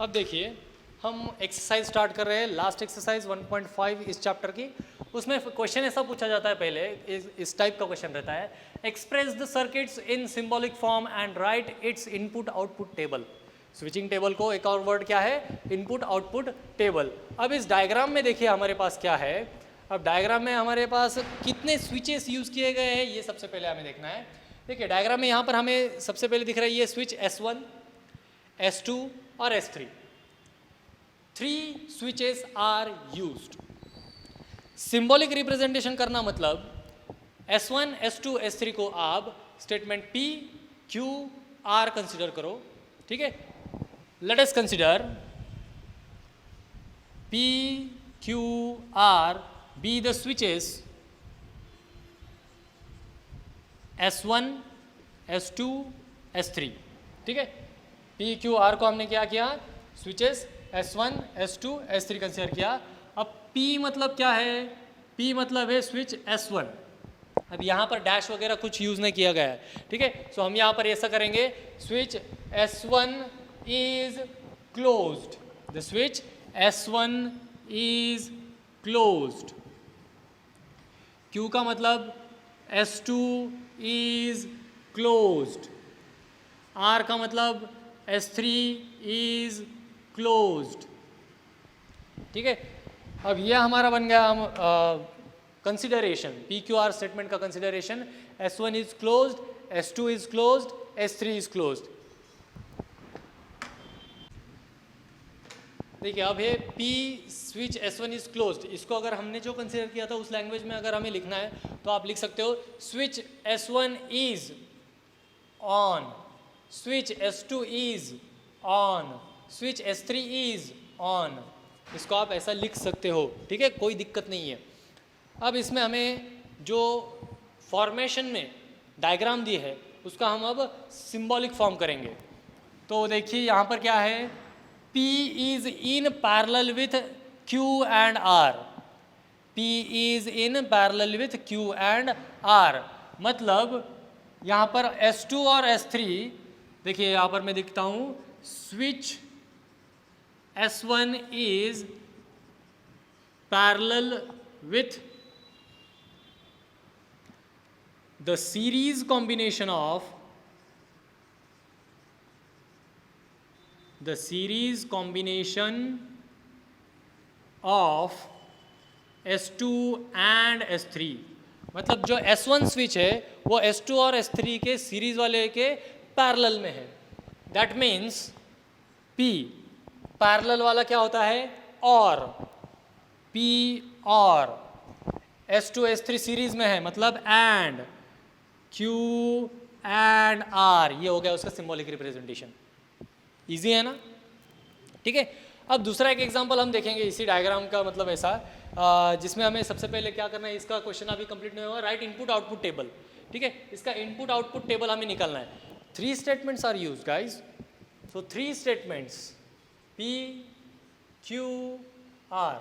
अब देखिए हम एक्सरसाइज स्टार्ट कर रहे हैं, लास्ट एक्सरसाइज 1.5 इस चैप्टर की। उसमें क्वेश्चन ऐसा पूछा जाता है, पहले इस टाइप का क्वेश्चन रहता है, express the circuits in symbolic form and right it's input output table. Switching table को एक और वर्ड क्या है, इनपुट आउटपुट टेबल। अब इस डायग्राम में देखिए हमारे पास क्या है। अब डायग्राम में हमारे पास कितने स्विचेस यूज किए गए हैं ये सबसे पहले हमें देखना है। देखिए डायग्राम में यहाँ पर हमें सबसे पहले दिख रहा है ये स्विच S1, S2 और S3। 3 switches are used। Symbolic representation करना मतलब S1, S2, S3 को आप statement P, Q, R consider करो, ठीक है। Let us consider P, Q, R be the switches S1, S2, S3, ठीक है। P, Q, R को हमने क्या किया, switches S1, S2, S3 consider किया। अब P मतलब क्या है, P मतलब है स्विच S1। अब यहाँ पर डैश वगैरह कुछ यूज नहीं किया गया है, ठीक है। सो हम यहाँ पर ऐसा करेंगे, switch S1 is closed, the switch S1 is closed. Q का मतलब S2 इज क्लोज्ड, R का मतलब S3 इज क्लोज्ड, ठीक है। अब ये हमारा बन गया हम consideration, P Q R statement का consideration. S1 is closed, S2 is closed, S3 is closed. देखिए अब है P switch S1 is closed, इसको अगर हमने जो कंसिडर किया था उस लैंग्वेज में अगर हमें लिखना है तो आप लिख सकते हो switch S1 is on, switch S2 is on, switch S3 is on. इसको आप ऐसा लिख सकते हो, ठीक है, कोई दिक्कत नहीं है। अब इसमें हमें जो फॉर्मेशन में डायग्राम दी है उसका हम अब सिंबॉलिक फॉर्म करेंगे। तो देखिए यहाँ पर क्या है, P is in parallel with Q and R, P is in parallel with Q and R। मतलब यहाँ पर S2 और S3, देखिए यहाँ पर मैं दिखता हूँ, switch S1 is parallel with the series combination of S2 and S3। मतलब जो S1 स्विच है वो S2 और S3 के सीरीज वाले के पैरेलल में है। दैट मीन्स P पैरेलल वाला क्या होता है, और P और S2 S3 सीरीज में है, मतलब एंड Q एंड R, ये हो गया उसका सिंबॉलिक रिप्रेजेंटेशन। इजी है ना, ठीक है। अब दूसरा एक एग्जांपल हम देखेंगे इसी डायग्राम का, मतलब ऐसा जिसमें हमें सबसे पहले क्या करना है, इसका क्वेश्चन अभी कंप्लीट नहीं हुआ, राइट इनपुट आउटपुट टेबल, ठीक है। इसका इनपुट आउटपुट टेबल हमें निकालना है। 3 statements are used guys, so 3 statements P, Q, R।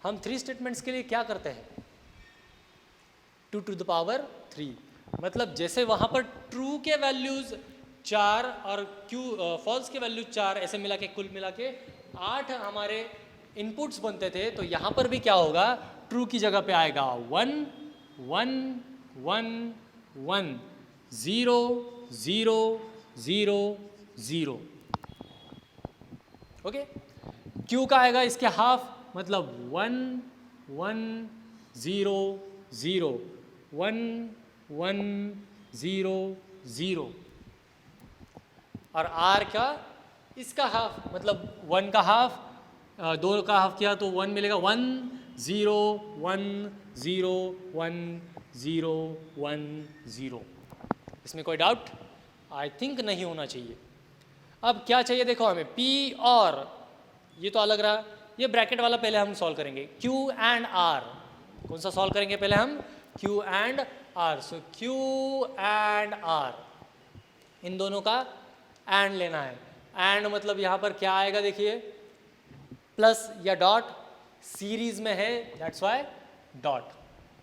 हम 3 स्टेटमेंट्स के लिए क्या करते हैं, 2 to the power 3। मतलब जैसे वहाँ पर ट्रू के वैल्यूज 4 और फॉल्स के वैल्यूज 4, ऐसे मिला के कुल मिला के 8 हमारे इनपुट्स बनते थे। तो यहाँ पर भी क्या होगा, ट्रू की जगह पे आएगा 1 1 1 1 0 0 0 0, ओके। Q का आएगा इसके हाफ, मतलब 1 1 0 0 1 1 0 0, और R का इसका हाफ, मतलब 1 का हाफ, 2 का हाफ किया तो 1 मिलेगा, 1 0 1 0 1 0 1 0। इसमें कोई डाउट आई थिंक नहीं होना चाहिए। अब क्या चाहिए देखो हमें, P और ये तो अलग रहा, ये ब्रैकेट वाला पहले हम सॉल्व करेंगे, Q एंड R। कौन सा सॉल्व करेंगे पहले हम, Q and R। So Q and R, इन दोनों का एंड लेना है। एंड मतलब यहाँ पर क्या आएगा, देखिए प्लस या डॉट, सीरीज में है दैट्स वाई डॉट,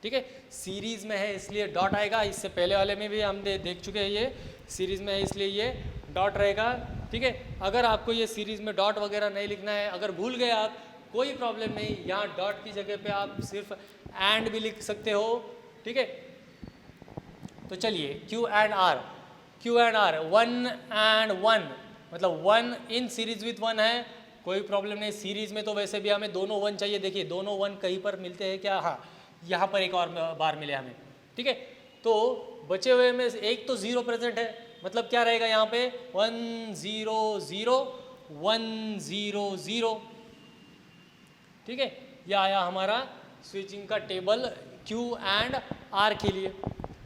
ठीक है। सीरीज में है इसलिए डॉट आएगा, इससे पहले वाले में भी हम देख चुके हैं, ये सीरीज में है इसलिए ये डॉट रहेगा। ठीक है। अगर आपको ये सीरीज में डॉट वगैरह नहीं लिखना है, अगर भूल गए आप, कोई प्रॉब्लम नहीं, यहाँ डॉट की जगह पे आप सिर्फ एंड भी लिख सकते हो, ठीक है। तो चलिए Q and R, Q and R 1 and 1 मतलब 1 इन सीरीज विथ 1 है, कोई प्रॉब्लम नहीं। सीरीज में तो वैसे भी हमें दोनों 1 चाहिए, देखिए दोनों 1 कहीं पर मिलते हैं क्या, हाँ यहाँ पर एक और बार मिले हमें, ठीक है। तो बचे हुए में एक तो 0 प्रेजेंट है, मतलब क्या रहेगा यहाँ पे 1 0 0 1 0 0, ठीक है। यह आया हमारा स्विचिंग का टेबल Q एंड R के लिए।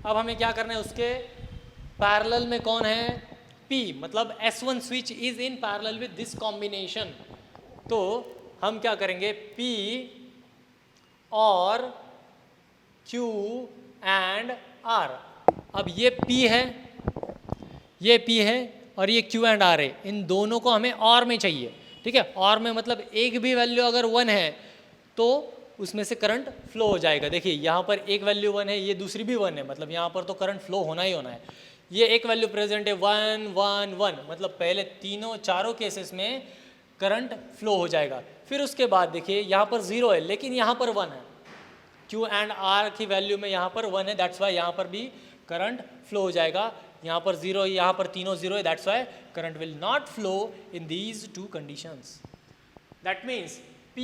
अब हमें क्या करना है, उसके पैरेलल में कौन है, P, मतलब S1 switch is in parallel with this combination. तो हम क्या करेंगे, P और Q एंड R। अब ये P है, ये P है और ये Q एंड R है, इन दोनों को हमें और में चाहिए, ठीक है। और में मतलब एक भी वैल्यू अगर 1 है तो उसमें से करंट फ्लो हो जाएगा। देखिए यहाँ पर एक वैल्यू 1 है, ये दूसरी भी 1 है, मतलब यहाँ पर तो करंट फ्लो होना ही होना है। ये एक वैल्यू प्रेजेंट है 1 1 1, मतलब पहले चारों केसेस में करंट फ्लो हो जाएगा। फिर उसके बाद देखिए यहाँ पर 0 है लेकिन यहाँ पर 1 है, Q एंड R की वैल्यू में यहाँ पर 1 है, दैट्स वाई यहाँ पर भी करंट फ्लो हो जाएगा। यहाँ पर 0 है, यहाँ पर तीनों 0 है, that's why current will not flow in these two conditions. That means P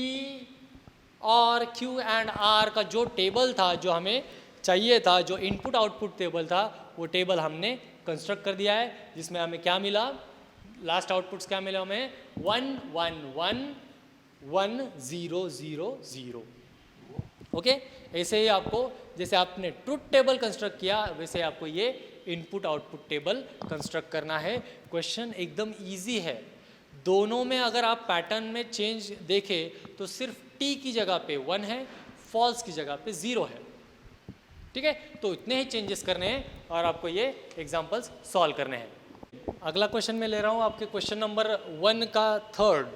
और Q एंड R का जो टेबल था, जो हमें चाहिए था, जो इनपुट आउटपुट टेबल था, वो टेबल हमने कंस्ट्रक्ट कर दिया है, जिसमें हमें क्या मिला, लास्ट आउटपुट्स क्या मिला हमें 1 1 1 1 0 0 0, ओके। ऐसे ही आपको, जैसे आपने ट्रुथ टेबल कंस्ट्रक्ट किया, वैसे आपको ये इनपुट आउटपुट टेबल कंस्ट्रक्ट करना है। क्वेश्चन एकदम इजी है, दोनों में अगर आप पैटर्न में चेंज देखें तो सिर्फ T की जगह पे 1 है, फॉल्स की जगह पे 0 है, ठीक है। तो इतने ही चेंजेस करने हैं और आपको ये एग्जांपल्स सॉल्व करने हैं। अगला क्वेश्चन मैं ले रहा हूँ आपके क्वेश्चन नंबर 1 का थर्ड,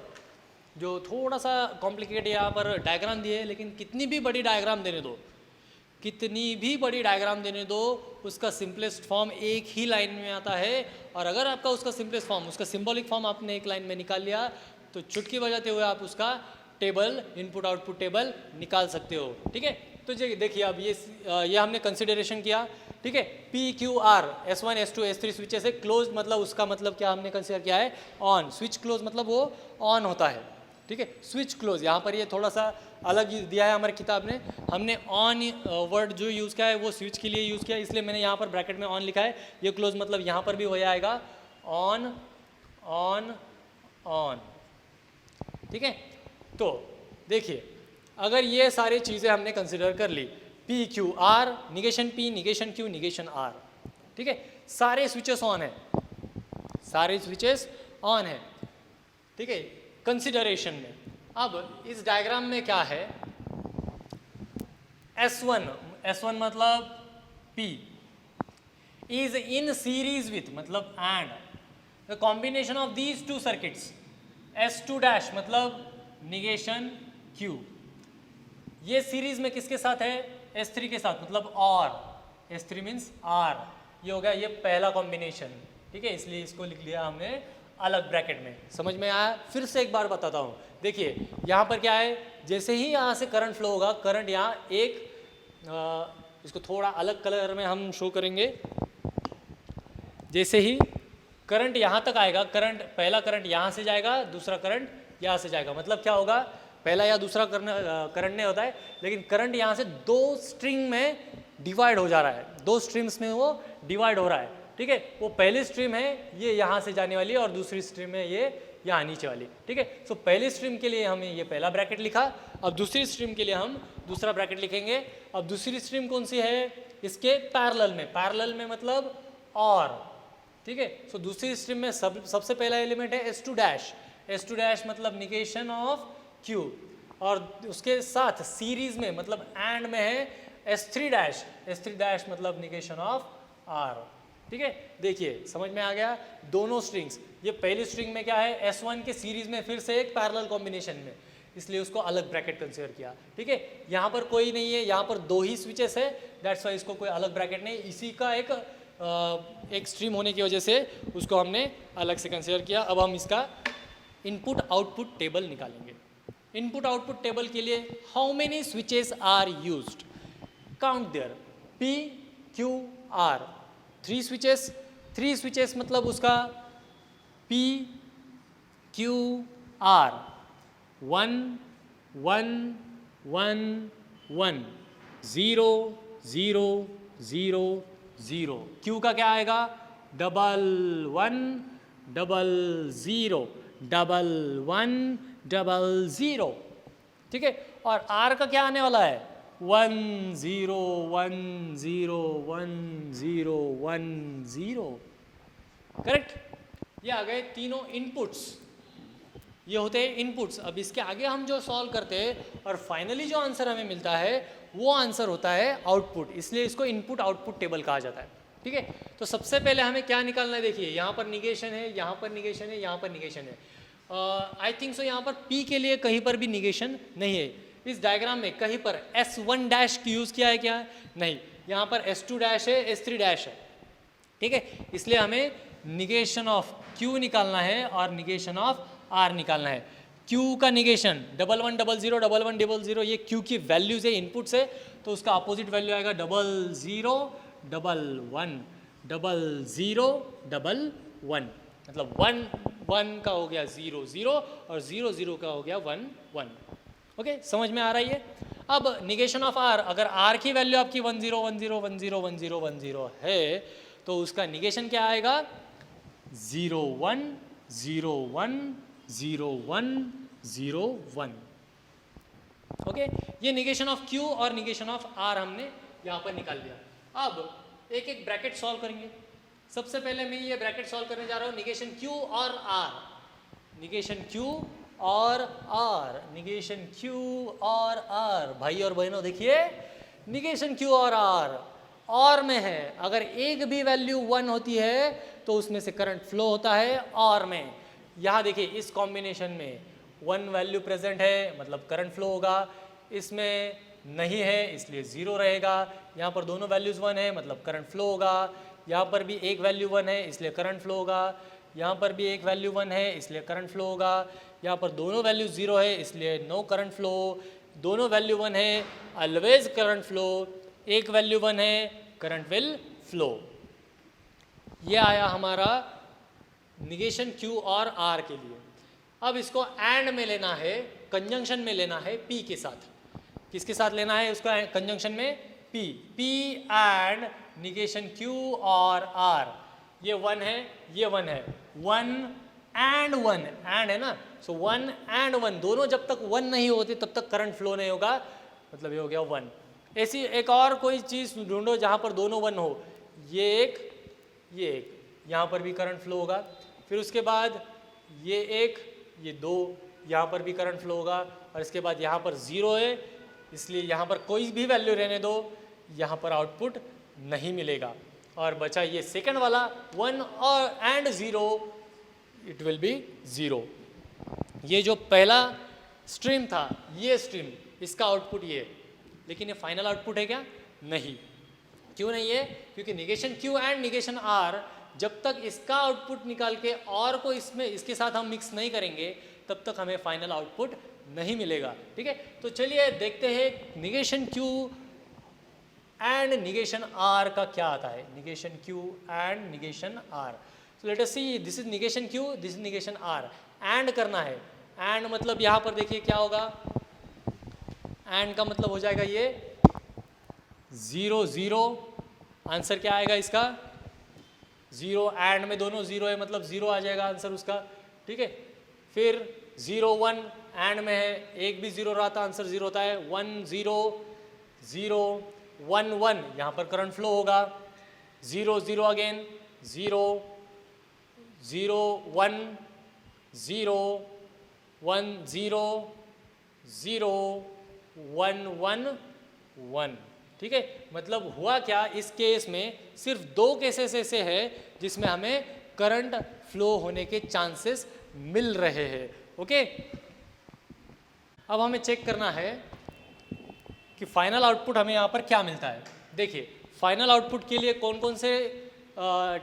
जो थोड़ा सा कॉम्प्लिकेट, यहाँ पर डायग्राम दिए है, लेकिन कितनी भी बड़ी डायग्राम देने दो, कितनी भी बड़ी डायग्राम देने दो, उसका सिंपलेस्ट फॉर्म एक ही लाइन में आता है। और अगर आपका उसका सिंपलेस्ट फॉर्म, उसका सिंबॉलिक फॉर्म आपने एक लाइन में निकाल लिया तो चुटकी बजाते हुए आप उसका टेबल, इनपुट आउटपुट टेबल निकाल सकते हो, ठीक है। तो देखिए अब ये हमने कंसिडरेशन किया, ठीक है। P Q R S1 S2 S3 switches है, क्लोज मतलब उसका मतलब क्या हमने कंसिडर किया है, ऑन। स्विच क्लोज मतलब वो ऑन होता है, ठीक है। स्विच क्लोज यहाँ पर ये थोड़ा सा अलग दिया है हमारी किताब ने, हमने ऑन वर्ड जो यूज़ किया है वो स्विच के लिए यूज़ किया है, इसलिए मैंने यहाँ पर ब्रैकेट में ऑन लिखा है। ये क्लोज मतलब यहाँ पर भी वही आएगा, ऑन ऑन ऑन, ठीक है। तो देखिए अगर ये सारी चीज़ें हमने कंसिडर कर ली, P Q R, negation P negation Q negation R, ठीक है। सारे स्विचेस ऑन है, सारे स्विचेस ऑन है, ठीक है, कंसिडरेशन में। अब इस डायग्राम में क्या है, S1 मतलब P is in series with, मतलब and the combination of these two circuits, S2 dash मतलब निगेशन Q, ये सीरीज में किसके साथ है, S3 के साथ, मतलब और, S3 मीन्स R, ये हो गया ये पहला कॉम्बिनेशन, ठीक है। इसलिए इसको लिख लिया हमने अलग ब्रैकेट में। समझ में आया? फिर से एक बार बताता हूँ, देखिए यहाँ पर क्या है, जैसे ही यहाँ से करंट फ्लो होगा, करंट यहाँ एक इसको थोड़ा अलग कलर में हम शो करेंगे, जैसे ही करंट यहाँ तक आएगा, करंट पहला करंट यहाँ से जाएगा, दूसरा करंट यहाँ से जाएगा, मतलब क्या होगा, पहला या दूसरा करंट नहीं होता है, लेकिन करंट यहाँ से दो स्ट्रिंग में डिवाइड हो जा रहा है, दो स्ट्रीम्स में वो डिवाइड हो रहा है, ठीक है। वो पहली स्ट्रीम है ये यहाँ से जाने वाली है और दूसरी स्ट्रीम है ये यहाँ नीचे वाली, ठीक है। सो पहली स्ट्रीम के लिए हमने ये पहला ब्रैकेट लिखा, अब दूसरी स्ट्रीम के लिए हम दूसरा ब्रैकेट लिखेंगे। अब दूसरी स्ट्रीम कौन सी है, इसके पैरेलल में, पैरेलल में मतलब और, ठीक है। सो दूसरी स्ट्रीम में सबसे पहला एलिमेंट है S2 डैश, S2 डैश मतलब निगेशन ऑफ Q, और उसके साथ सीरीज में मतलब एंड में है S3 डैश, S3 डैश मतलब निगेशन ऑफ R, ठीक है। देखिए समझ में आ गया, दोनों स्ट्रिंग्स, ये पहली स्ट्रिंग में क्या है, S1 के सीरीज में फिर से एक पैरेलल कॉम्बिनेशन में, इसलिए उसको अलग ब्रैकेट कंसीडर किया, ठीक है। यहाँ पर कोई नहीं है, यहाँ पर दो ही स्विचेस है, दैट्स वाई इसको कोई अलग ब्रैकेट नहीं, इसी का एक एक स्ट्रीम होने की वजह से उसको हमने अलग से कंसिडर किया। अब हम इसका इनपुट आउटपुट टेबल निकालेंगे। इनपुट आउटपुट टेबल के लिए how many switches are used, count there, P Q R, 3 switches. 3 switches मतलब उसका P Q R 1 1 1 1 0 0 0 0। Q का क्या आएगा, 1 1 0 0 1 0 0। ठीक है, और R का क्या आने वाला है, 1 0 1 0 1 0 1 0। करेक्ट, ये आ गए तीनों इनपुट्स, ये होते हैं इनपुट्स। अब इसके आगे हम जो सॉल्व करते हैं और फाइनली जो आंसर हमें मिलता है वो आंसर होता है आउटपुट, इसलिए इसको इनपुट आउटपुट टेबल कहा जाता है। ठीक है, तो सबसे पहले हमें क्या निकालना है, देखिए यहाँ पर निगेशन है, यहाँ पर निगेशन है, यहाँ पर निगेशन है। आई थिंक सो यहाँ पर P के लिए कहीं पर भी निगेशन नहीं है इस डायग्राम में। कहीं पर S1 डैश की यूज़ किया है क्या, नहीं। यहाँ पर S2 डैश है, S3 डैश है। ठीक है, इसलिए हमें निगेशन ऑफ Q निकालना है और निगेशन ऑफ R निकालना है। Q का निगेशन 1 1 0 0 1 1 0 0, ये Q की वैल्यूज है इनपुट से, तो उसका अपोजिट वैल्यू आएगा 0 0 1 1 0 0 1, मतलब 1 1 का हो गया 0 0 और 0 0 का हो गया 1 1। ओके, समझ में आ रहा है ये। अब निगेशन ऑफ R, अगर R की वैल्यू आपकी 1 0 1 0 1 0 1 0 1 0 है तो उसका निगेशन क्या आएगा, 0 1 0 1 0 1 0 1। ओके, ये निगेशन ऑफ Q और निगेशन ऑफ R हमने यहाँ पर निकाल दिया। अब एक एक ब्रैकेट सॉल्व करेंगे। सबसे पहले मैं ये ब्रैकेट सॉल्व करने जा रहा हूँ, निगेशन Q और R, निगेशन Q और R, निगेशन Q और R। भाई और बहनों देखिए, निगेशन Q और R और में है, अगर एक भी वैल्यू 1 होती है तो उसमें से करंट फ्लो होता है और में। यहाँ देखिए इस कॉम्बिनेशन में 1 वैल्यू प्रेजेंट है मतलब करंट फ्लो होगा, इसमें नहीं है इसलिए 0 रहेगा। यहाँ पर दोनों वैल्यूज़ 1 है मतलब करंट फ्लो होगा, यहाँ पर भी एक वैल्यू 1 है इसलिए करंट फ्लो होगा, यहाँ पर भी एक वैल्यू 1 है इसलिए करंट फ्लो होगा, यहाँ पर दोनों वैल्यू 0 है इसलिए नो करंट फ्लो, दोनों वैल्यू 1 है ऑलवेज करंट फ्लो, एक वैल्यू 1 है करंट विल फ्लो। ये आया हमारा निगेशन Q और R के लिए। अब इसको एंड में लेना है, कंजंक्शन में लेना है P के साथ। किसके साथ लेना है उसको कंजंक्शन में, P एंड निगेशन Q और R। ये 1 है, ये 1 है, 1 एंड 1, एंड है ना, सो 1 एंड 1 दोनों जब तक 1 नहीं होते तब तक करंट फ्लो नहीं होगा, मतलब ये हो गया 1। ऐसी एक और कोई चीज़ ढूंढो जहाँ पर दोनों 1 हो, ये एक, यहाँ पर भी करंट फ्लो होगा। फिर उसके बाद ये एक, ये 2, यहाँ पर भी करंट फ्लो होगा। और इसके बाद यहाँ पर 0 है इसलिए यहाँ पर कोई भी वैल्यू रहने दो, यहाँ पर आउटपुट नहीं मिलेगा। और बचा ये सेकंड वाला 1 और एंड 0, इट विल बी 0। ये जो पहला स्ट्रीम था, ये स्ट्रीम, इसका आउटपुट ये, लेकिन ये फाइनल आउटपुट है क्या, नहीं। क्यों नहीं है, क्योंकि negation Q and negation R जब तक इसका आउटपुट निकाल के और को इसमें इसके साथ हम मिक्स नहीं करेंगे तब तक हमें फाइनल आउटपुट नहीं मिलेगा। ठीक है, तो चलिए देखते हैं negation Q and negation R का क्या आता है। Negation Q and negation R, so let us see, this is negation Q, this is negation R। And करना है, एंड मतलब यहाँ पर देखिए क्या होगा, एंड का मतलब हो जाएगा ये 0 0, आंसर क्या आएगा इसका 0, एंड में दोनों 0 है मतलब 0 आ जाएगा आंसर उसका। ठीक है, फिर 0 1, एंड में है, एक भी 0 रहा था आंसर 0 होता है। 1 0 0 1 1, यहाँ पर करंट फ्लो होगा। 0 0 अगेन, 0 0 1 0 1 0 0 1 1 1। ठीक है, मतलब हुआ क्या, इस केस में सिर्फ 2 केसेस ऐसे हैं जिसमें हमें करंट फ्लो होने के चांसेस मिल रहे हैं। ओके, अब हमें चेक करना है कि फाइनल आउटपुट हमें यहाँ पर क्या मिलता है। देखिए फाइनल आउटपुट के लिए कौन कौन से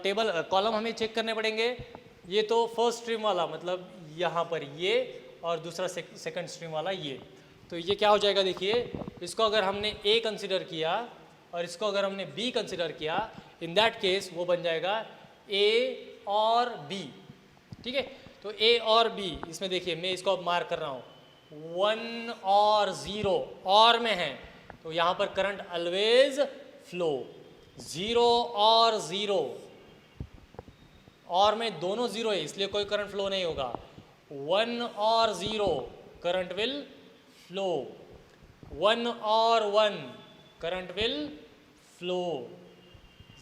टेबल कॉलम हमें चेक करने पड़ेंगे। ये तो फर्स्ट स्ट्रीम वाला मतलब यहाँ पर ये, और दूसरा सेकंड स्ट्रीम वाला ये। तो ये क्या हो जाएगा, देखिए इसको अगर हमने ए कंसिडर किया और इसको अगर हमने बी कंसिडर किया, इन दैट केस वो बन जाएगा ए और बी। ठीक है, तो ए और बी, इसमें देखिए मैं इसको अब मार्क कर रहा हूँ 1 और 0 और में है, तो यहाँ पर करंट ऑलवेज फ्लो। 0 और 0 और में दोनों 0 है इसलिए कोई करंट फ्लो नहीं होगा। 1 और 0 करंट विल फ्लो, 1 और 1 करंट विल फ्लो।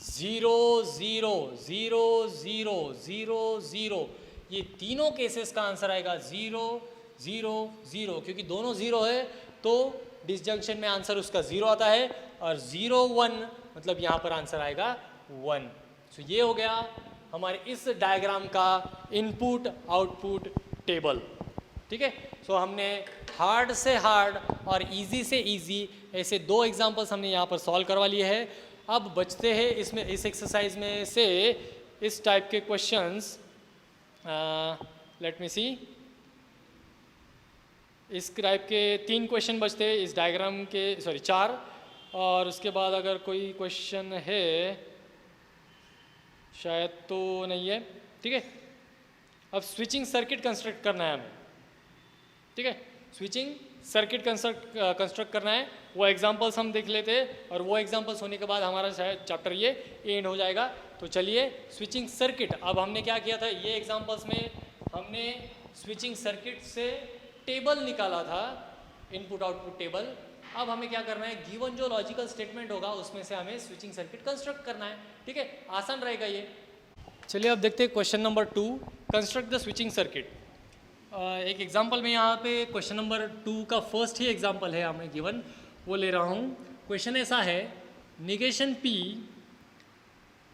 0 0 0 0 0 0, ये तीनों केसेस का आंसर आएगा 0 0 0, क्योंकि दोनों 0 है तो डिसजंक्शन में आंसर उसका 0 आता है, और 0 1 मतलब यहाँ पर आंसर आएगा 1। सो ये हो गया हमारे इस डायग्राम का इनपुट आउटपुट टेबल। ठीक है, सो हमने हार्ड से हार्ड और इजी से इजी ऐसे 2 एग्जांपल्स हमने यहाँ पर सॉल्व करवा लिए हैं। अब बचते हैं इसमें इस एक्सरसाइज में से इस टाइप के क्वेश्चंस। लेट मी सी, इस टाइप के 3 क्वेश्चन बचते हैं इस डायग्राम के, सॉरी 4, और उसके बाद अगर कोई क्वेश्चन है शायद तो नहीं है। ठीक है, अब स्विचिंग सर्किट कंस्ट्रक्ट करना है हमें। ठीक है, स्विचिंग सर्किट कंस्ट्रक्ट करना है, वो एग्जांपल्स हम देख लेते हैं, और वो एग्जांपल्स होने के बाद हमारा शायद चैप्टर ये एंड हो जाएगा। तो चलिए स्विचिंग सर्किट, अब हमने क्या किया था, ये एग्जांपल्स में हमने स्विचिंग सर्किट से टेबल निकाला था, इनपुट आउटपुट टेबल। अब हमें क्या करना है, गिवन जो लॉजिकल स्टेटमेंट होगा उसमें से हमें स्विचिंग सर्किट कंस्ट्रक्ट करना है। ठीक है, आसान रहेगा ये। चलिए अब देखते हैं question number 2, construct the switching circuit. एक एग्जांपल में यहाँ पे क्वेश्चन नंबर 2 का फर्स्ट ही एग्जांपल है हमें गिवन, वो ले रहा हूँ। क्वेश्चन ऐसा है, निगेशन P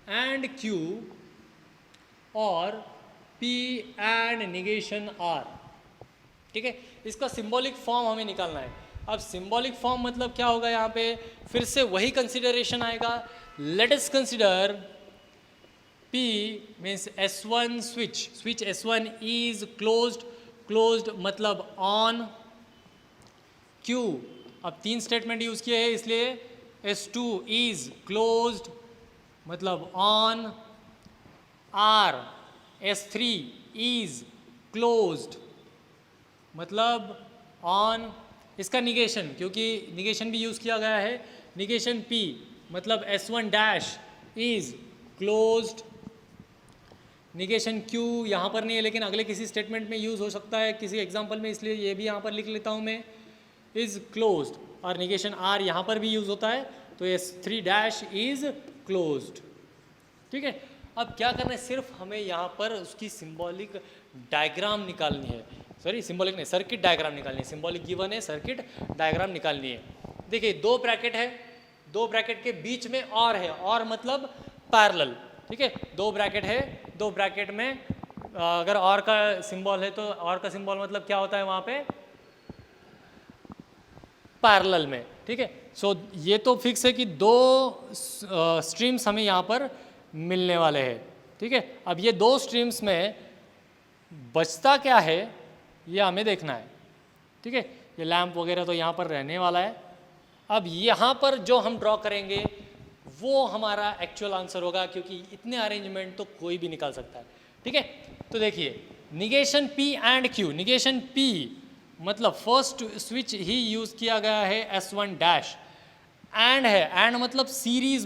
एंड Q और P एंड निगेशन R। ठीक है, इसका सिंबॉलिक फॉर्म हमें निकालना है। अब सिंबॉलिक फॉर्म मतलब क्या होगा, यहाँ पे फिर से वही कंसिडरेशन आएगा। Let us consider P means S1 switch S1 is closed मतलब ऑन। Q, अब 3 स्टेटमेंट यूज किए हैं इसलिए S2 इज क्लोज्ड मतलब on. R, S3 is closed मतलब ऑन। इसका निगेशन, क्योंकि निगेशन भी यूज़ किया गया है, निगेशन P मतलब S1 dash is closed. Negation Q यहाँ पर नहीं है लेकिन अगले किसी स्टेटमेंट में यूज़ हो सकता है किसी एग्जांपल में, इसलिए ये भी यहाँ पर लिख लेता हूँ मैं, इज क्लोज्ड। और निगेशन R यहाँ पर भी यूज़ होता है, तो S3 डैश इज क्लोज्ड। ठीक है, अब क्या करना है, सिर्फ हमें यहाँ पर उसकी सिंबॉलिक डायग्राम निकालनी है, सॉरी सिंबॉलिक नहीं, सर्किट डायग्राम निकालनी है। सिंबॉलिक गिवन है, सर्किट डायग्राम निकालनी है। देखिए 2 ब्रैकेट है, 2 ब्रैकेट के बीच में और है, और मतलब पैरेलल। ठीक है, 2 ब्रैकेट है, 2 ब्रैकेट में अगर और का सिंबल है तो और का सिंबल मतलब क्या होता है वहाँ पे, पैरेलल में। ठीक है, सो ये तो फिक्स है कि 2 स्ट्रीम्स हमें यहाँ पर मिलने वाले हैं। ठीक है, अब ये 2 स्ट्रीम्स में बचता क्या है ये हमें देखना है। ठीक है, ये लैंप वगैरह तो यहाँ पर रहने वाला है। अब यहाँ पर जो हम ड्रॉ करेंगे वो हमारा एक्चुअल आंसर होगा, क्योंकि इतने अरेंजमेंट तो कोई भी निकाल सकता है। ठीक है, तो देखिए negation P and Q, negation P मतलब फर्स्ट स्विच ही यूज़ किया गया है S1 डैश, एंड है, एंड मतलब सीरीज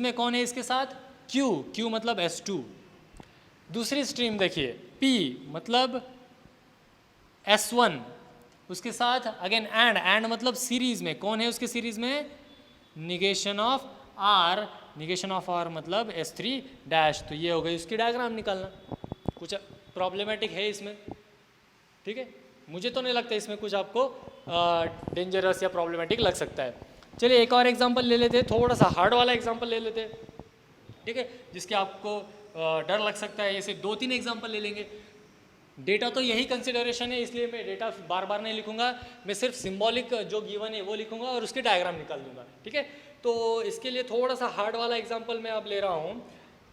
में कौन है इसके साथ, Q मतलब S2। दूसरी स्ट्रीम देखिए P मतलब S1, उसके साथ अगेन एंड मतलब सीरीज में कौन है उसके सीरीज में, निगेशन ऑफ R मतलब S3 डैश। तो ये हो गई उसकी डायग्राम निकालना। कुछ प्रॉब्लमेटिक है इसमें? ठीक है, मुझे तो नहीं लगता इसमें कुछ आपको डेंजरस या प्रॉब्लमेटिक लग सकता है। चलिए एक और एग्जांपल ले लेते हैं, थोड़ा सा हार्ड वाला एग्जांपल ले लेते हैं। ठीक है, जिसके आपको डर लग सकता है, ऐसे 2-3 एग्जांपल ले लेंगे। डेटा तो यही कंसिडरेशन है, इसलिए मैं डेटा बार बार नहीं लिखूंगा, मैं सिर्फ सिंबॉलिक जो गिवन है वो लिखूंगा और उसकी डायग्राम निकाल दूंगा, ठीक है। तो इसके लिए थोड़ा सा हार्ड वाला एग्जांपल मैं अब ले रहा हूँ।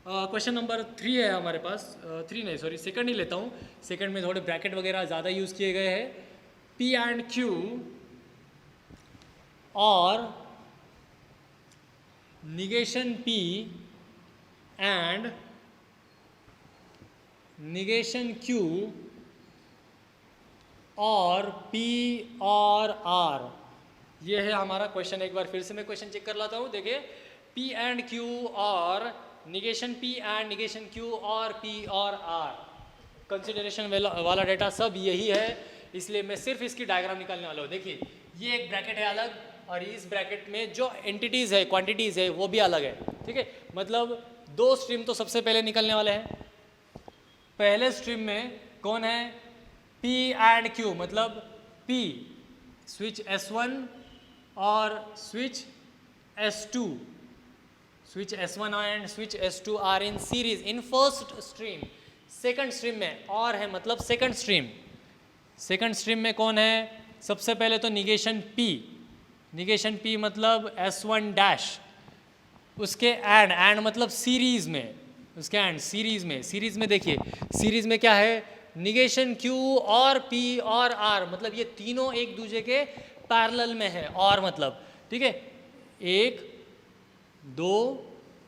क्वेश्चन नंबर 3 है हमारे पास, 3 नहीं सॉरी सेकंड ही लेता हूँ। सेकंड में थोड़े ब्रैकेट वगैरह ज़्यादा यूज़ किए गए हैं। P एंड Q और negation P and negation Q और P और R, ये है हमारा क्वेश्चन। एक बार फिर से मैं क्वेश्चन चेक कर लाता हूँ। देखिए P एंड Q और negation P and negation Q और P और R, कंसिडरेशन वाला डेटा सब यही है, इसलिए मैं सिर्फ इसकी डायग्राम निकालने वाला हूँ। देखिए ये एक ब्रैकेट है अलग, और इस ब्रैकेट में जो एंटिटीज़ है, क्वांटिटीज़ है, वो भी अलग है, ठीक है। मतलब दो स्ट्रीम तो सबसे पहले निकलने वाले हैं। पहले स्ट्रीम में कौन है? P एंड Q, मतलब P स्विच S1 और switch S2, switch S1 and switch S2 are in series in first stream. Second stream में और है, मतलब सेकंड स्ट्रीम। सेकंड स्ट्रीम में कौन है? सबसे पहले तो निगेशन P, निगेशन P मतलब S1 डैश, उसके एंड मतलब सीरीज में, उसके एंड सीरीज में देखिए सीरीज में क्या है? निगेशन Q और P और R, मतलब ये तीनों एक दूसरे के पैरेलल में है, और मतलब ठीक है, 1 2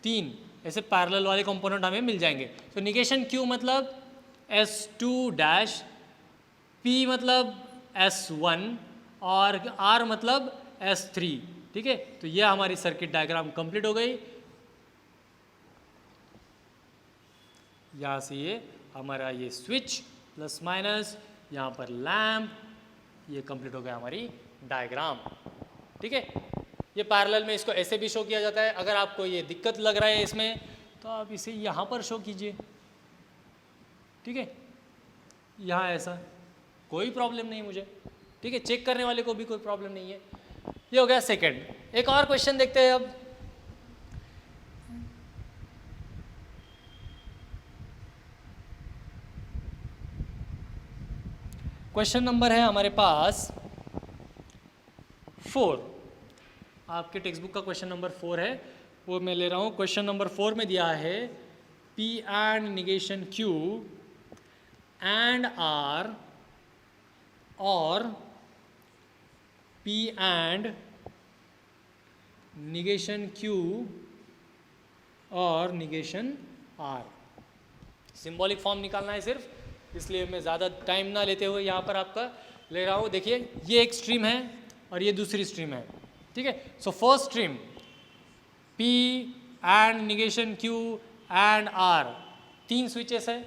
3 ऐसे पैरेलल वाले कंपोनेंट हमें मिल जाएंगे। तो निगेशन Q मतलब S2 डैश, P मतलब S1 और R मतलब S3, ठीक है। तो ये हमारी सर्किट डायग्राम कंप्लीट हो गई। यहाँ से ये हमारा ये स्विच प्लस माइनस, यहाँ पर लैम्प, ये कंप्लीट हो गया हमारी डायग्राम, ठीक है। ये पैरेलल में इसको ऐसे भी शो किया जाता है। अगर आपको ये दिक्कत लग रहा है इसमें, तो आप इसे यहाँ पर शो कीजिए, ठीक है। यहाँ ऐसा कोई प्रॉब्लम नहीं मुझे, ठीक है। चेक करने वाले को भी कोई प्रॉब्लम नहीं है। ये हो गया सेकंड। एक और क्वेश्चन देखते हैं अब। क्वेश्चन नंबर है हमारे पास 4, आपके टेक्स्ट बुक का क्वेश्चन नंबर 4 है, वो मैं ले रहा हूँ। क्वेश्चन नंबर 4 में दिया है P and negation Q and R और P एंड निगेशन Q और निगेशन R। सिंबॉलिक फॉर्म निकालना है सिर्फ, इसलिए मैं ज़्यादा टाइम ना लेते हुए यहाँ पर आपका ले रहा हूँ। देखिए ये एक स्ट्रीम है और ये दूसरी स्ट्रीम है, ठीक है। So first stream P and negation Q and R, 3 switches है।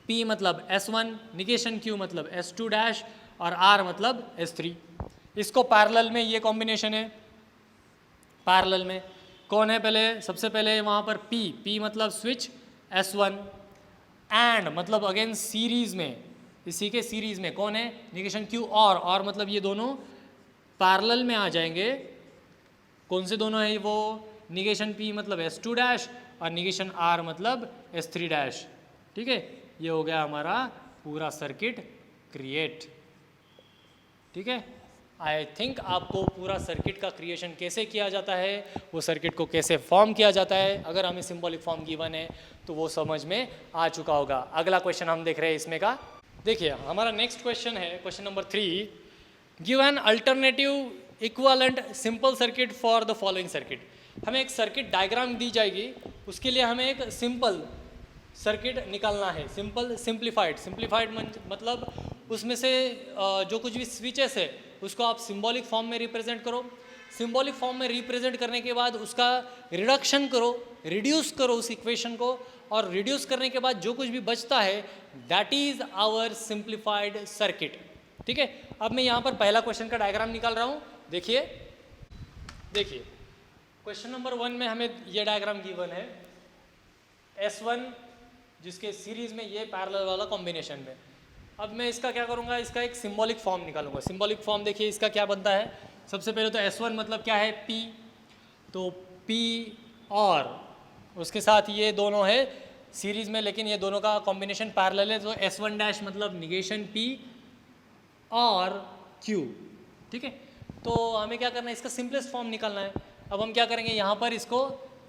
P मतलब S1, निगेशन Q मतलब S2 डैश और R मतलब S3। इसको पैरेलल में ये कॉम्बिनेशन है। पैरेलल में कौन है? पहले सबसे पहले वहाँ पर P मतलब स्विच S1 एंड मतलब अगेन सीरीज में, इसी के सीरीज में कौन है? निगेशन Q और मतलब ये दोनों पैरेलल में आ जाएंगे। कौन से दोनों है वो? निगेशन P मतलब S2 डैश और निगेशन R मतलब S3 डैश, ठीक है। ये हो गया हमारा पूरा सर्किट क्रिएट, ठीक है। आई थिंक आपको पूरा सर्किट का क्रिएशन कैसे किया जाता है, वो सर्किट को कैसे फॉर्म किया जाता है, अगर हमें सिंबॉलिक फॉर्म गिवन है तो वो समझ में आ चुका होगा। अगला क्वेश्चन हम देख रहे हैं इसमें का। देखिए हमारा नेक्स्ट क्वेश्चन है question number 3। Give an alternative equivalent simple circuit for the following circuit. हमें एक सर्किट डायग्राम दी जाएगी, उसके लिए हमें एक सिंपल सर्किट निकालना है। सिंप्लीफाइड मतलब उसमें से जो कुछ भी स्विचेस है उसको आप सिंबॉलिक फॉर्म में रिप्रेजेंट करो। सिंबॉलिक फॉर्म में रिप्रेजेंट करने के बाद उसका रिडक्शन करो, रिड्यूस करो उस इक्वेशन को, और रिड्यूस करने के बाद जो कुछ भी बचता है that is our simplified circuit, ठीक है। अब मैं यहाँ पर पहला क्वेश्चन का डायग्राम निकाल रहा हूँ। देखिए क्वेश्चन नंबर 1 में हमें ये डायग्राम गिवन है, S1 जिसके सीरीज में ये पैरेलल वाला कॉम्बिनेशन में। अब मैं इसका क्या करूँगा? इसका एक सिंबॉलिक फॉर्म निकालूंगा। सिंबॉलिक फॉर्म देखिए इसका क्या बनता है। सबसे पहले तो S1 मतलब क्या है? P, तो P और उसके साथ ये दोनों है सीरीज में, लेकिन ये दोनों का कॉम्बिनेशन पैरेलल है, तो S1 डैश मतलब निगेशन P और Q, ठीक है। तो हमें क्या करना है, इसका सिंपलेस्ट फॉर्म निकालना है। अब हम क्या करेंगे, यहाँ पर इसको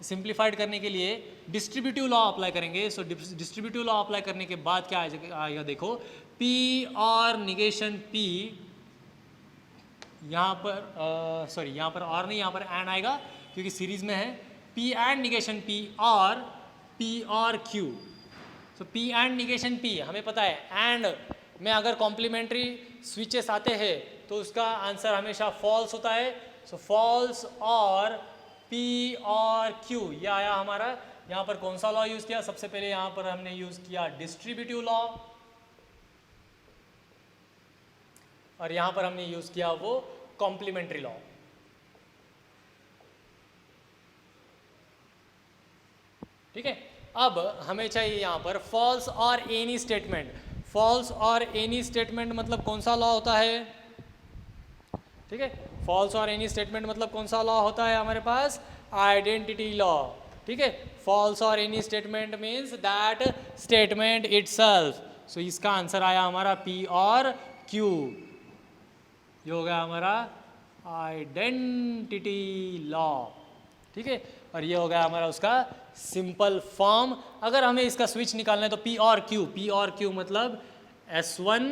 सिंप्लीफाइड करने के लिए डिस्ट्रीब्यूटिव लॉ अप्लाई करेंगे। सो डिस्ट्रीब्यूटिव लॉ अप्लाई करने के बाद क्या आएगा देखो, P और निगेशन P, यहाँ पर सॉरी यहाँ पर और नहीं, यहाँ पर एंड आएगा क्योंकि सीरीज में है। P एंड निगेशन P और P और Q। So P and negation P हमें पता है, एंड में अगर कॉम्प्लीमेंट्री स्विचेस आते हैं तो उसका आंसर हमेशा फॉल्स होता है। सो फॉल्स और P और Q, ये आया हमारा। यहाँ पर कौन सा लॉ यूज़ किया, सबसे पहले यहाँ पर हमने यूज़ किया डिस्ट्रीब्यूटिव लॉ, और यहाँ पर हमने यूज़ किया वो कॉम्प्लीमेंट्री लॉ। ठीक है, अब हमें चाहिए यहाँ पर फॉल्स और एनी स्टेटमेंट। फॉल्स और एनी स्टेटमेंट मतलब कौन सा लॉ होता है, ठीक है। फॉल्स और एनी स्टेटमेंट मतलब कौन सा लॉ होता है हमारे पास, आइडेंटिटी लॉ, ठीक है। फॉल्स और any statement means that statement itself. So इसका आंसर आया हमारा P और Q, ये हो गया हमारा आइडेंटिटी लॉ, ठीक है। और ये हो गया हमारा उसका सिंपल फॉर्म। अगर हमें इसका स्विच निकालना है तो P और Q मतलब S1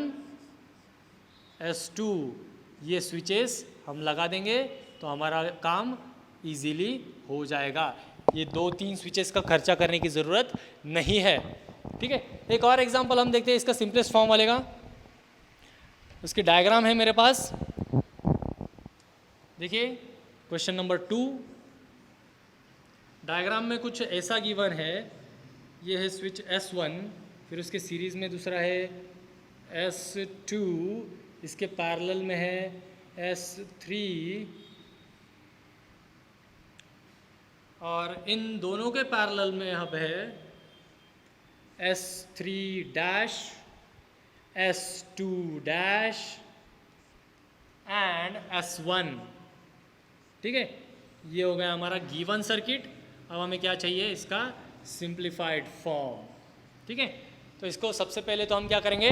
S2, ये स्विचेस हम लगा देंगे तो हमारा काम इजीली हो जाएगा। ये 2-3 स्विचेस का खर्चा करने की ज़रूरत नहीं है, ठीक है। एक और एग्जांपल हम देखते हैं इसका सिंपलेस्ट फॉर्म वाले का। उसकी डायग्राम है मेरे पास, देखिए क्वेश्चन नंबर 2। डायग्राम में कुछ ऐसा गिवन है, ये है स्विच S1, फिर उसके सीरीज़ में दूसरा है S2, इसके पैरेलल में है S3, और इन दोनों के पैरेलल में अब है S3 dash, S2 dash and S1, ठीक है। ये हो गया हमारा गिवन सर्किट। अब हमें क्या चाहिए, इसका सिंप्लीफाइड फॉर्म, ठीक है। तो इसको सबसे पहले तो हम क्या करेंगे,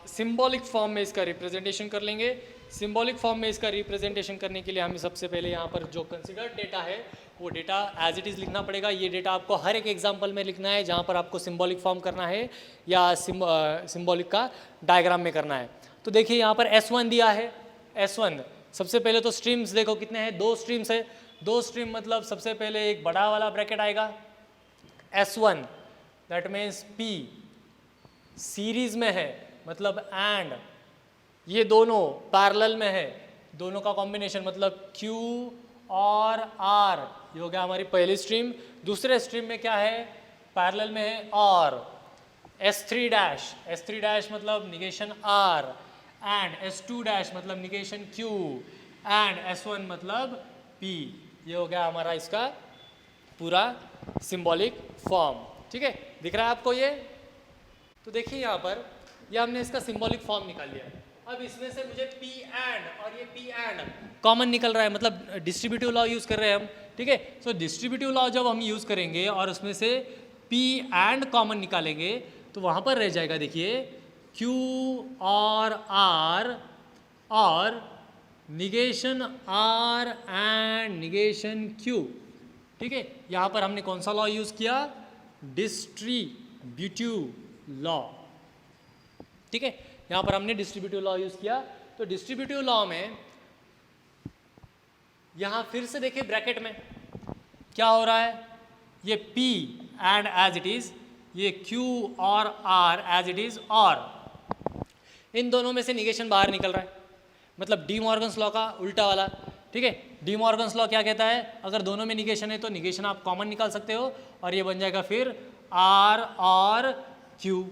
सिंबॉलिक फॉर्म में इसका रिप्रेजेंटेशन कर लेंगे। सिंबॉलिक फॉर्म में इसका रिप्रेजेंटेशन करने के लिए हमें सबसे पहले यहाँ पर जो कंसिडर्ड डेटा है वो डेटा एज इट इज़ लिखना पड़ेगा। ये डेटा आपको हर एक एग्जाम्पल में लिखना है जहाँ पर आपको सिंबॉलिक फॉर्म करना है या सिंबॉलिक का डायग्राम में करना है। तो देखिए यहाँ पर S1 दिया है। S1 सबसे पहले तो स्ट्रीम्स देखो कितने हैं, 2 स्ट्रीम्स है। 2 स्ट्रीम मतलब सबसे पहले एक बड़ा वाला ब्रैकेट आएगा S1, that means P series में है मतलब एंड, ये दोनों पैरेलल में है, दोनों का कॉम्बिनेशन मतलब Q और R, ये हो गया हमारी पहली स्ट्रीम। दूसरे स्ट्रीम में क्या है, पैरेलल में है और S3 डैश मतलब negation R, and S2 dash मतलब निगेशन Q, एंड S1 मतलब P। ये हो गया हमारा इसका पूरा सिंबॉलिक फॉर्म, ठीक है। दिख रहा है आपको ये? तो देखिए यहाँ पर ये हमने इसका सिंबॉलिक फॉर्म निकाल लिया। अब इसमें से मुझे P एंड और ये P एंड कॉमन निकल रहा है, मतलब डिस्ट्रीब्यूटिव लॉ यूज़ कर रहे हैं हम, ठीक है। सो डिस्ट्रीब्यूटिव लॉ जब हम यूज़ करेंगे और उसमें से P एंड कॉमन निकालेंगे तो वहाँ पर रह जाएगा, देखिए Q और R और negation R and negation Q, ठीक है। यहाँ पर हमने कौन सा लॉ यूज़ किया, डिस्ट्रीब्यूटिव लॉ, ठीक है। यहाँ पर हमने डिस्ट्रीब्यूटिव लॉ यूज़ किया। तो डिस्ट्रीब्यूटिव लॉ में यहाँ फिर से देखिए ब्रैकेट में क्या हो रहा है, ये P and as it is, ये Q और R एज इट इज़, और इन दोनों में से निगेशन बाहर निकल रहा है, मतलब डी मॉर्गन्स लॉ का उल्टा वाला, ठीक है। डी मॉर्गन्स लॉ क्या कहता है, अगर दोनों में निगेशन है तो निगेशन आप कॉमन निकाल सकते हो और ये बन जाएगा फिर R और Q।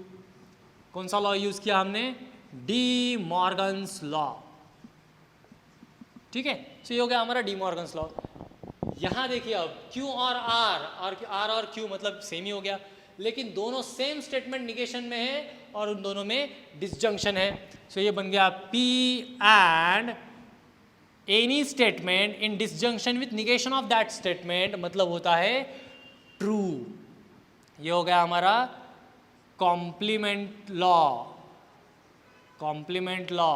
कौन सा लॉ यूज़ किया हमने, डी मॉर्गन्स लॉ, ठीक है। तो ये हो गया हमारा डी मॉर्गन्स लॉ। यहाँ देखिए अब Q और R और Q मतलब सेम ही हो गया, लेकिन दोनों सेम स्टेटमेंट निगेशन में है और उन दोनों में डिसजंक्शन है। सो ये बन गया P and any statement in disjunction with negation of that statement मतलब होता है ट्रू। ये हो गया हमारा कॉम्प्लीमेंट लॉ।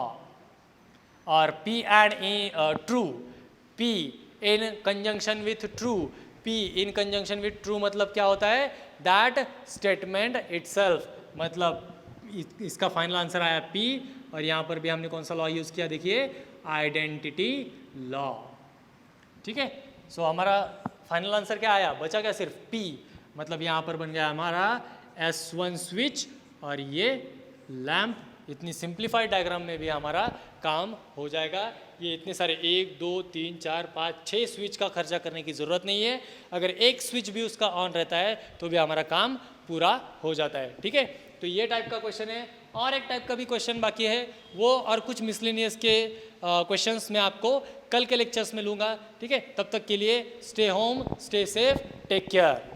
और P and true, P in conjunction with true, P in conjunction with true मतलब क्या होता है, दैट स्टेटमेंट इटसेल्फ, मतलब इसका फाइनल आंसर आया P। और यहाँ पर भी हमने कौन सा लॉ यूज़ किया, देखिए आइडेंटिटी लॉ। ठीक है, सो हमारा फाइनल आंसर क्या आया, बचा क्या सिर्फ P, मतलब यहाँ पर बन गया हमारा S1 स्विच और ये लैम्प। इतनी सिंप्लीफाइड डायग्राम में भी हमारा काम हो जाएगा। ये इतने सारे 1 2 3 4 5 6 स्विच का खर्चा करने की ज़रूरत नहीं है। अगर एक स्विच भी उसका ऑन रहता है तो भी हमारा काम पूरा हो जाता है। ठीक है, तो ये टाइप का क्वेश्चन है। और एक टाइप का भी क्वेश्चन बाकी है, वो और कुछ मिसलेनियस के क्वेश्चंस मैं आपको कल के लेक्चर्स में लूँगा। ठीक है, तब तक के लिए stay home, stay safe, take care.